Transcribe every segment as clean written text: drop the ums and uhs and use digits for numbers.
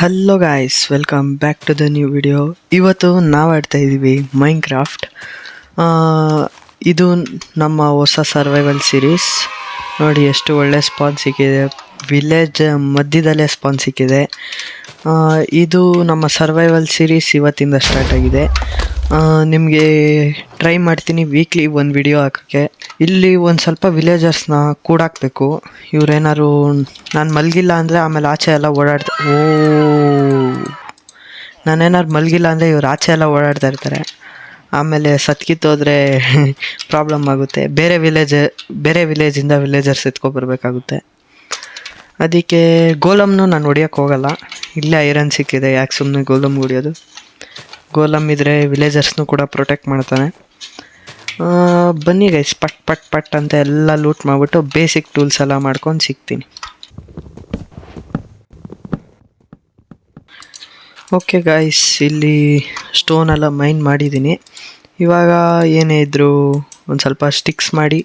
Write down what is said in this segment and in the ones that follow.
Hello guys, welcome back to the new video. ಇವತ್ತು ನಾವು ಆಡ್ತಾ ಇದ್ದೀವಿ ಮೈನ್ಕ್ರಾಫ್ಟ್. ಇದು ನಮ್ಮ ಹೊಸ ಸರ್ವೈವಲ್ ಸೀರೀಸ್. ನೋಡಿ ಎಷ್ಟು ಒಳ್ಳೆ ಸ್ಪಾನ್ ಸಿಕ್ಕಿದೆ, ವಿಲೇಜ್ ಮಧ್ಯದಲ್ಲೇ ಸ್ಪಾನ್ ಸಿಕ್ಕಿದೆ. ಇದು ನಮ್ಮ ಸರ್ವೈವಲ್ ಸೀರೀಸ್ ಇವತ್ತಿಂದ ಸ್ಟಾರ್ಟ್ ಆಗಿದೆ. ನಿಮಗೆ ಟ್ರೈ ಮಾಡ್ತೀನಿ ವೀಕ್ಲಿ ಒಂದು ವಿಡಿಯೋ ಹಾಕೋಕ್ಕೆ. ಇಲ್ಲಿ ಒಂದು ಸ್ವಲ್ಪ ವಿಲೇಜರ್ಸ್ನ ಕೂಡಾಕಬೇಕು. ಇವರೇನಾದ್ರು ನಾನು ಮಲಗಿಲ್ಲ ಅಂದರೆ ಆಮೇಲೆ ಆಚೆ ಎಲ್ಲ ನಾನೇನಾದ್ರು ಮಲಗಿಲ್ಲ ಅಂದರೆ ಇವ್ರು ಆಚೆ ಎಲ್ಲ ಓಡಾಡ್ತಾ ಇರ್ತಾರೆ. ಆಮೇಲೆ ಸತ್ಕಿತ್ತೋದ್ರೆ ಪ್ರಾಬ್ಲಮ್ ಆಗುತ್ತೆ. ಬೇರೆ ವಿಲೇಜಿಂದ ವಿಲೇಜರ್ಸ್ ಎತ್ಕೊಬರ್ಬೇಕಾಗುತ್ತೆ. ಅದಕ್ಕೆ ಗೋಲಮ್ನು ನಾನು ಹೊಡಿಯೋಕ್ಕೆ ಹೋಗಲ್ಲ. ಇಲ್ಲೇ ಐರನ್ ಸಿಕ್ಕಿದೆ, ಯಾಕೆ ಸುಮ್ಮನೆ ಗೋಲಮ್ ಹೊಡಿಯೋದು. ಗೋಲಮ್ ಇದ್ದರೆ ವಿಲೇಜರ್ಸ್ನೂ ಕೂಡ ಪ್ರೊಟೆಕ್ಟ್ ಮಾಡ್ತಾನೆ. ಬನ್ನಿ ಗೈಸ್, ಪಟ್ ಅಂತ ಎಲ್ಲ ಲೂಟ್ ಮಾಡಿಬಿಟ್ಟು ಬೇಸಿಕ್ ಟೂಲ್ಸ್ ಎಲ್ಲ ಮಾಡ್ಕೊಂಡು ಸಿಗ್ತೀನಿ. ಓಕೆ ಗಾಯ್ಸ್, ಇಲ್ಲಿ ಸ್ಟೋನ್ ಎಲ್ಲ ಮೈನ್ ಮಾಡಿದ್ದೀನಿ. ಇವಾಗ ಏನೇ ಇದ್ದರೂ ಒಂದು ಸ್ವಲ್ಪ ಸ್ಟಿಕ್ಸ್ ಮಾಡಿ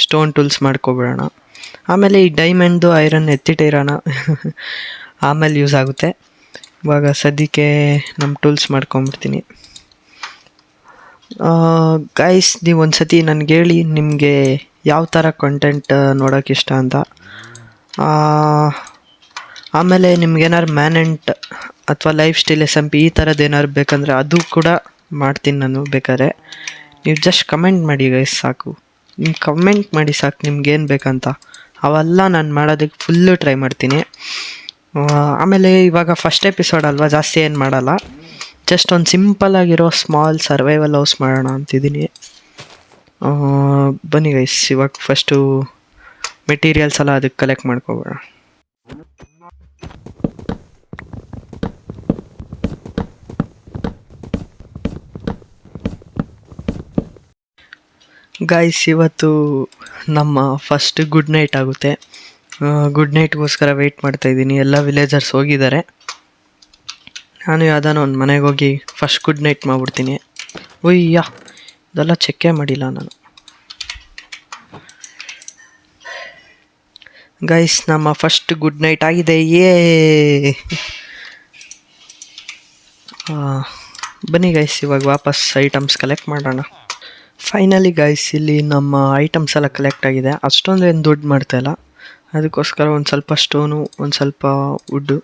ಸ್ಟೋನ್ ಟೂಲ್ಸ್ ಮಾಡ್ಕೊಬಿಡೋಣ. ಆಮೇಲೆ ಈ ಡೈಮಂಡ್ದು ಐರನ್ ಎತ್ತಿಟ್ಟಿರೋಣ, ಆಮೇಲೆ ಯೂಸ್ ಆಗುತ್ತೆ. ಇವಾಗ ಸದ್ಯಕ್ಕೆ ನಮ್ಮ ಟೂಲ್ಸ್ ಮಾಡ್ಕೊಂಬಿಡ್ತೀನಿ. ಗೈಸ್, ನೀವು ಒಂದು ಸತಿ ನನಗೆ ಹೇಳಿ ನಿಮಗೆ ಯಾವ ಥರ ಕಂಟೆಂಟ್ ನೋಡೋಕೆ ಇಷ್ಟ ಅಂತ. ಆಮೇಲೆ ನಿಮ್ಗೇನಾದ್ರು ಮ್ಯಾನೆಂಟ್ ಅಥವಾ ಲೈಫ್ ಸ್ಟೈಲ್ SMP ಈ ಥರದ್ದು ಏನಾದ್ರು ಬೇಕಂದರೆ ಅದು ಕೂಡ ಮಾಡ್ತೀನಿ ನಾನು. ಬೇಕಾದ್ರೆ ನೀವು ಜಸ್ಟ್ ಕಮೆಂಟ್ ಮಾಡಿ ಗೈಸ್, ಸಾಕು. ನೀವು ಕಮೆಂಟ್ ಮಾಡಿ ಸಾಕು, ನಿಮ್ಗೇನು ಬೇಕಂತ ಅವೆಲ್ಲ ನಾನು ಮಾಡೋದಕ್ಕೆ ಫುಲ್ಲು ಟ್ರೈ ಮಾಡ್ತೀನಿ. ಆಮೇಲೆ ಇವಾಗ ಫಸ್ಟ್ ಎಪಿಸೋಡ್ ಅಲ್ವಾ, ಜಾಸ್ತಿ ಏನು ಮಾಡಲ್ಲ. ಜಸ್ಟ್ ಒಂದು ಸಿಂಪಲ್ಲಾಗಿರೋ ಸ್ಮಾಲ್ ಸರ್ವೈವಲ್ ಹೌಸ್ ಮಾಡೋಣ ಅಂತಿದ್ದೀನಿ. ಬನ್ನಿ ಗೈಸ್, ಇವಾಗ ಫಸ್ಟು ಮೆಟೀರಿಯಲ್ಸ್ ಎಲ್ಲ ಅದಕ್ಕೆ ಕಲೆಕ್ಟ್ ಮಾಡ್ಕೊಬೇಡ. ಗಾಯ್ಸ್, ಇವತ್ತು ನಮ್ಮ ಫಸ್ಟ್ ಗುಡ್ ನೈಟ್ ಆಗುತ್ತೆ. ಗುಡ್ ನೈಟ್ಗೋಸ್ಕರ ವೆಯ್ಟ್ ಮಾಡ್ತಾಯಿದ್ದೀನಿ. ಎಲ್ಲ ವಿಲೇಜರ್ಸ್ ಹೋಗಿದ್ದಾರೆ. ನಾನು ಯಾವುದಾನ ಒಂದು ಮನೆಗೆ ಹೋಗಿ ಫಸ್ಟ್ ಗುಡ್ ನೈಟ್ ಮಾಡಿಬಿಡ್ತೀನಿ. ಒಯ್ಯ, ಇದೆಲ್ಲ ಚೆಕ್ಕೇ ಮಾಡಿಲ್ಲ ನಾನು. ಗೈಸ್, ನಮ್ಮ ಫಸ್ಟ್ ಗುಡ್ ನೈಟ್ ಆಗಿದೆ. ಬನ್ನಿ ಗೈಸ್, ಇವಾಗ ವಾಪಸ್ ಐಟಮ್ಸ್ ಕಲೆಕ್ಟ್ ಮಾಡೋಣ. ಫೈನಲಿ ಗೈಸ್, ಇಲ್ಲಿ ನಮ್ಮ ಐಟಮ್ಸ್ ಎಲ್ಲ ಕಲೆಕ್ಟ್ ಆಗಿದೆ. ಅಷ್ಟೊಂದು ಏನು ದುಡ್ಡು ಮಾಡ್ತಾಯಿಲ್ಲ, ಅದಕ್ಕೋಸ್ಕರ ಒಂದು ಸ್ವಲ್ಪ ಸ್ಟೋನು, ಒಂದು ಸ್ವಲ್ಪ ವುಡ್ಡು.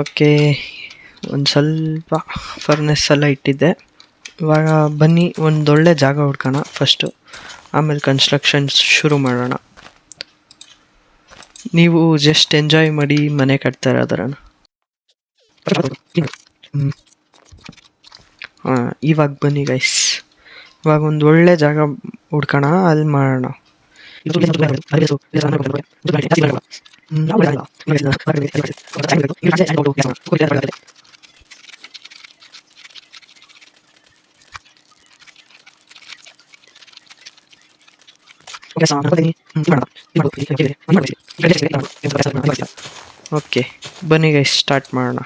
ಓಕೆ, ಒಂದು ಸ್ವಲ್ಪ ಫರ್ನೆಸ್ ಎಲ್ಲ ಇಟ್ಟಿದ್ದೆ. ಇವಾಗ ಬನ್ನಿ ಒಂದೊಳ್ಳೆ ಜಾಗ ಹುಡ್ಕೋಣ ಫಸ್ಟು, ಆಮೇಲೆ ಕನ್ಸ್ಟ್ರಕ್ಷನ್ ಶುರು ಮಾಡೋಣ. ನೀವು ಜಸ್ಟ್ ಎಂಜಾಯ್ ಮಾಡಿ ಮನೆ ಕಟ್ತಾ ಇರೋದನ್ನು. ಇವಾಗ ಬನ್ನಿ ಗೈಸ್, ಇವಾಗ ಒಂದು ಒಳ್ಳೆ ಜಾಗ ಹುಡ್ಕೋಣ, ಅಲ್ಲಿ ಮಾಡೋಣ. ಓಕೆ, ಬನ್ನಿ ಗೈಸ್, ಸ್ಟಾರ್ಟ್ ಮಾಡೋಣ.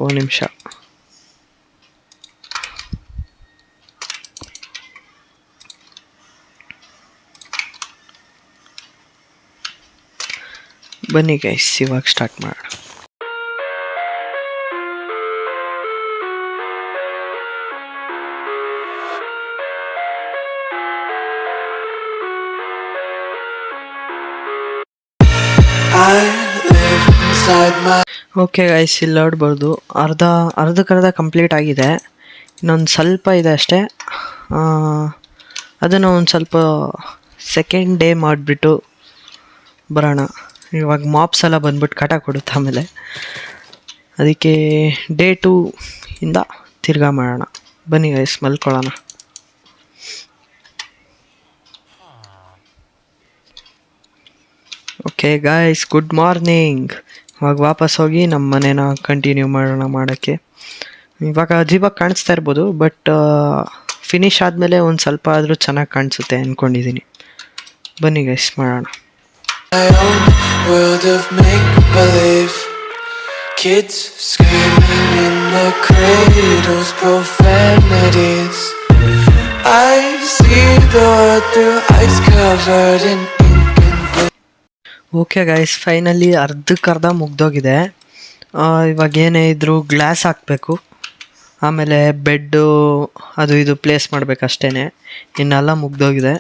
ಒಂದು ನಿಮಿಷ. ಬನ್ನಿ ಗೈಸ್, ಇವಾಗ ಸ್ಟಾರ್ಟ್ ಮಾಡೋಣ. ಓಕೆ ಗೈಸ್, ಇಲ್ಲಿ ನೋಡ್ಬೋದು ಅರ್ಧಕ್ಕರ್ಧ ಕಂಪ್ಲೀಟ್ ಆಗಿದೆ. ಇನ್ನೊಂದು ಸ್ವಲ್ಪ ಇದೆ ಅಷ್ಟೇ. ಅದನ್ನು ಒಂದು ಸ್ವಲ್ಪ ಸೆಕೆಂಡ್ ಡೇ ಮಾಡಿಬಿಟ್ಟು ಬರೋಣ. ಇವಾಗ ಮಾಪ್ಸ್ ಎಲ್ಲ ಬಂದ್ಬಿಟ್ಟು ಕಾಟ ಕೊಡುತ್ತೆ ಆಮೇಲೆ. ಅದಕ್ಕೆ ಡೇ 2 ಇಂದ ತಿರ್ಗಾ ಮಾಡೋಣ. ಬನ್ನಿ ಗೈಸ್, ಮಲ್ಕೊಳ್ಳೋಣ. Okay guys, good morning. ಇವಾಗ ವಾಪಸ್ ಹೋಗಿ ನಮ್ಮ ಮನೇನ ಕಂಟಿನ್ಯೂ ಮಾಡೋಕ್ಕೆ. ಇವಾಗ ಅಜೀಬಾಗಿ ಕಾಣಿಸ್ತಾ ಇರ್ಬೋದು, ಬಟ್ ಫಿನಿಶ್ ಆದಮೇಲೆ ಒಂದು ಸ್ವಲ್ಪ ಆದರೂ ಚೆನ್ನಾಗಿ ಕಾಣಿಸುತ್ತೆ ಅಂದ್ಕೊಂಡಿದ್ದೀನಿ. ಬನ್ನಿ ಗೈಸ್, ಮಾಡೋಣ. My own world of make-believe. Kids screaming in the cradles, profanities. I see the world through ice covered in ink and blue. Okay guys, finally ಅರ್ಧಕ್ಕರ್ಧ ಮುಗ್ದೋಗಿದೆ. ಇವಾಗ ಏನೇ ಇದ್ದರೂ ಗ್ಲಾಸ್ ಹಾಕಬೇಕು, ಆಮೇಲೆ ಬೆಡ್ಡು ಅದು ಇದು ಪ್ಲೇಸ್ ಮಾಡಬೇಕಷ್ಟೇ. ಇನ್ನೆಲ್ಲ ಮುಗ್ದೋಗಿದೆ.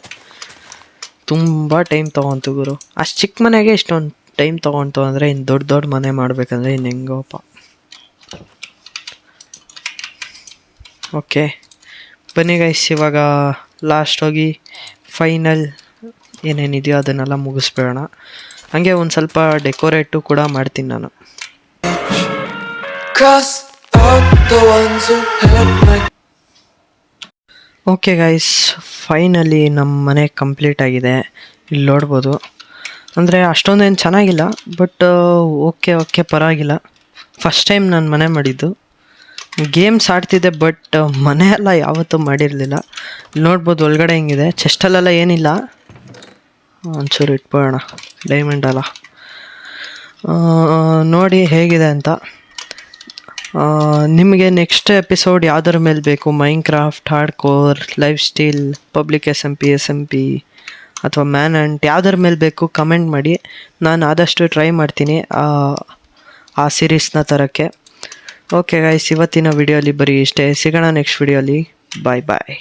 ತುಂಬ ಟೈಮ್ ತೊಗೊಂತು ಗುರು. ಅಷ್ಟು ಚಿಕ್ಕ ಮನೆಗೆ ಇಷ್ಟೊಂದು ಟೈಮ್ ತೊಗೊಂತು ಅಂದರೆ ಇನ್ನು ದೊಡ್ಡ ದೊಡ್ಡ ಮನೆ ಮಾಡಬೇಕಂದ್ರೆ ಇನ್ನು ಹೆಂಗೋಪ್ಪ. ಓಕೆ ಬನ್ನಿ ಗೈಸ್, ಇವಾಗ ಲಾಸ್ಟ್ ಹೋಗಿ ಫೈನಲ್ ಏನೇನಿದೆಯೋ ಅದನ್ನೆಲ್ಲ ಮುಗಿಸ್ಬೇಡ. ಹಾಗೆ ಒಂದು ಸ್ವಲ್ಪ ಡೆಕೋರೇಟು ಕೂಡ ಮಾಡ್ತೀನಿ ನಾನು. Cross out the ones who hurt my. Okay guys, finally ನಮ್ಮ ಮನೆ ಕಂಪ್ಲೀಟ್ ಆಗಿದೆ. ಇಲ್ಲಿ ನೋಡ್ಬೋದು. ಅಂದರೆ ಅಷ್ಟೊಂದೇನು ಚೆನ್ನಾಗಿಲ್ಲ, ಬಟ್ ಓಕೆ ಪರವಾಗಿಲ್ಲ. ಫಸ್ಟ್ ಟೈಮ್ ನಾನು ಮನೆ ಮಾಡಿದ್ದು. ಗೇಮ್ಸ್ ಆಡ್ತಿದ್ದೆ, ಬಟ್ ಮನೆ ಎಲ್ಲ ಯಾವತ್ತೂ ಮಾಡಿರಲಿಲ್ಲ. ಇಲ್ಲಿ ನೋಡ್ಬೋದು ಒಳಗಡೆ ಹೆಂಗಿದೆ. ಚೆಸ್ಟಲ್ಲೆಲ್ಲ ಏನಿಲ್ಲ, ಒಂಚೂರು ಇಟ್ಬೋಣ ಡೈಮಂಡ್ ಅಲ್ಲ. ನೋಡಿ ಹೇಗಿದೆ ಅಂತ. ನಿಮಗೆ ನೆಕ್ಸ್ಟ್ ಎಪಿಸೋಡ್ ಯಾವುದರ ಮೇಲೆ ಬೇಕು, Minecraft, hardcore, lifestyle, public SMP ಅಥವಾ ಮ್ಯಾನ್ ಹಂಟ್, ಯಾವುದರ ಮೇಲೆ ಬೇಕು ಕಮೆಂಟ್ ಮಾಡಿ. ನಾನು ಆದಷ್ಟು ಟ್ರೈ ಮಾಡ್ತೀನಿ ಆ ಸೀರೀಸ್ನ ತರೋಕ್ಕೆ. ಓಕೆ ಗೈಸ್, ಇವತ್ತಿನ ವಿಡಿಯೋಲಿ ಬರೀ ಇಷ್ಟೇ. ಸಿಗೋಣ ನೆಕ್ಸ್ಟ್ ವಿಡಿಯೋಲಿ. ಬಾಯ್.